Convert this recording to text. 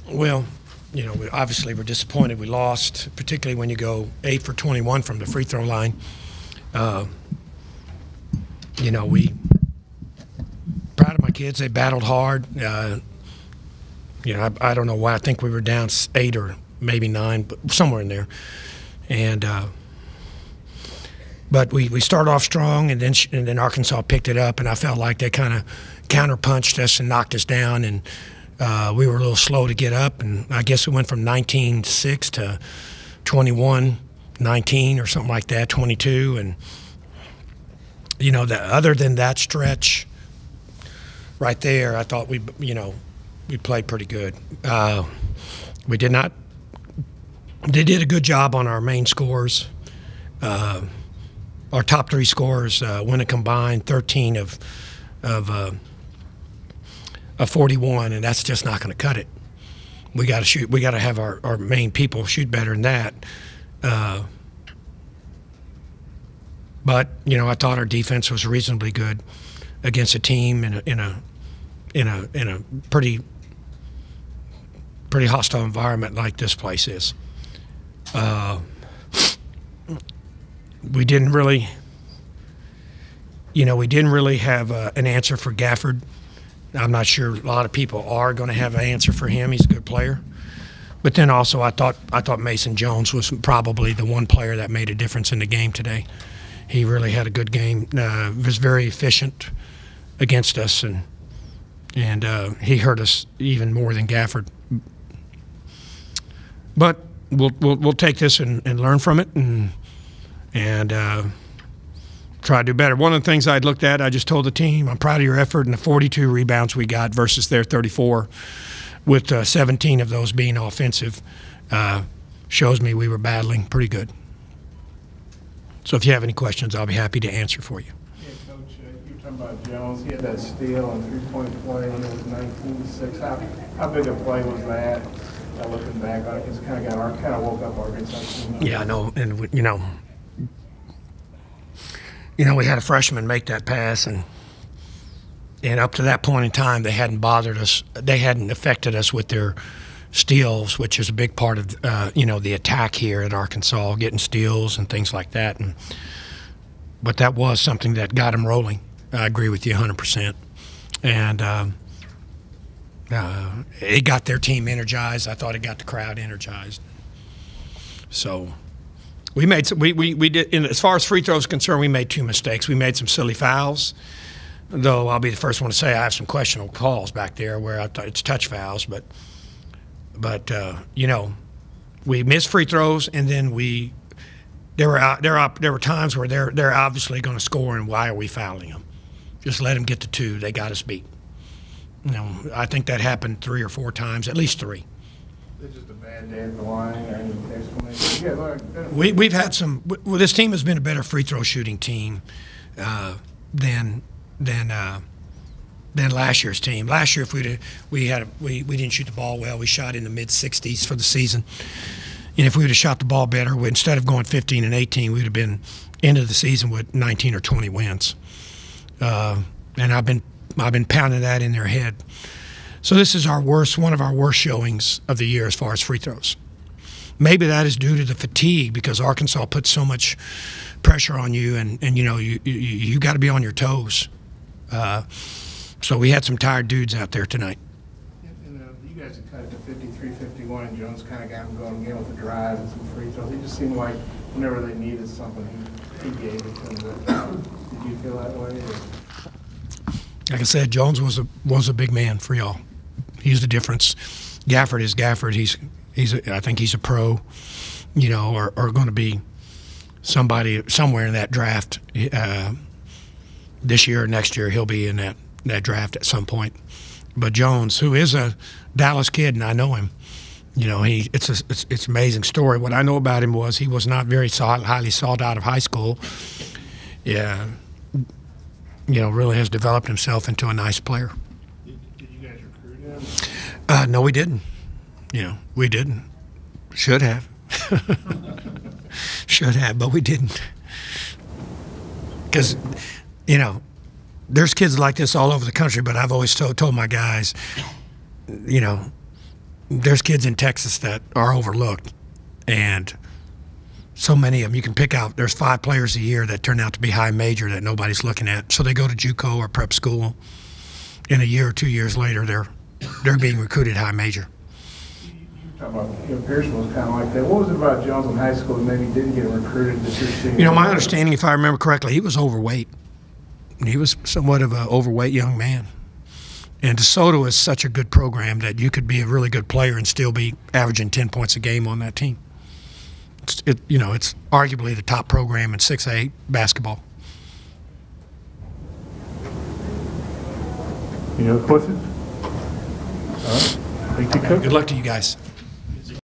Well, we obviously were disappointed we lost, particularly when you go 8 for 21 from the free throw line. Uh, we proud of my kids. They battled hard. I don't know why. I think we were down 8 or maybe 9, but somewhere in there. And but we started off strong, and then Arkansas picked it up, and I felt like they kind of counterpunched us and knocked us down, and we were a little slow to get up, and I guess it went from 19-6 to 21-19 or something like that, 22, and other than that stretch right there, I thought we played pretty good. We did not. They did a good job on our main scores. Our top 3 scores went a combined 13 of 41, and that's just not going to cut it. We got to shoot. We got to have our main people shoot better than that. But I thought our defense was reasonably good against a team in a pretty hostile environment like this place is. We didn't really have an answer for Gafford. I'm not sure a lot of people are going to have an answer for him. He's a good player. But then also I thought Mason Jones was probably the one player that made a difference in the game today. He really had a good game. Was very efficient against us, and he hurt us even more than Gafford. But we'll take this and learn from it and try to do better. One of the things I'd looked at, I just told the team, I'm proud of your effort and the 42 rebounds we got versus their 34, with 17 of those being offensive, shows me we were battling pretty good. So if you have any questions, I'll be happy to answer for you. Yeah, Coach, you were talking about Jones. He had that steal and three-point play when it was 19-6. How big a play was that? Looking back on it, it's kind of woke up Arkansas. Yeah, I know, and we had a freshman make that pass, and up to that point in time, they hadn't bothered us. They hadn't affected us with their steals, which is a big part of the attack here at Arkansas, getting steals and things like that. But that was something that got them rolling. I agree with you 100%, and it got their team energized. I thought it got the crowd energized. So we made some, we did, as far as free throws concerned, we made 2 mistakes. We made some silly fouls, though I'll be the first one to say I have some questionable calls back there where I thought it's touch fouls, but we missed free throws, and then there were times where they're obviously going to score, and why are we fouling them? Just let them get to 2. They got us beat. I think that happened 3 or 4 times, at least 3. It's just a bad day at the line or any explanation? Yeah, look, we've had some. Well, this team has been a better free throw shooting team than last year's team. Last year, if we didn't shoot the ball well. We shot in the mid-60s for the season. And if we would have shot the ball better, instead of going 15 and 18, we would have been into the season with 19 or 20 wins. And I've been pounding that in their head. So this is one of our worst showings of the year as far as free throws. Maybe that is due to the fatigue, because Arkansas puts so much pressure on you, and you got to be on your toes. So we had some tired dudes out there tonight. You guys had cut it to 53-51, and Jones kind of got them going again with the drive and some free throws. It just seemed like whenever they needed something, he gave it to them. Did you feel that way? Or? Like I said, Jones was a big man for y'all. He's the difference. Gafford is Gafford. I think he's a pro, or going to be somebody somewhere in that draft this year or next year. He'll be in that draft at some point. But Jones, who is a Dallas kid, and I know him, it's an amazing story. What I know about him was he was not very highly sought out of high school. Yeah, really has developed himself into a nice player. Did you guys recruit him? No, we didn't. We didn't. Should have. Should have, but we didn't. Because, there's kids like this all over the country, but I've always told my guys, there's kids in Texas that are overlooked, and so many of them you can pick out. There's 5 players a year that turn out to be high major that nobody's looking at. So they go to JUCO or prep school, and a year or 2 years later they're being recruited high major. You talk about Pearson was kind of like that. What was it about Jones in high school that maybe didn't get recruited that you're seeing? You know, my understanding, if I remember correctly, he was overweight. He was somewhat of an overweight young man. And DeSoto is such a good program that you could be a really good player and still be averaging 10 points a game on that team. It's arguably the top program in 6A basketball. Any other questions? All right. Thank you, Coach. Good luck to you guys.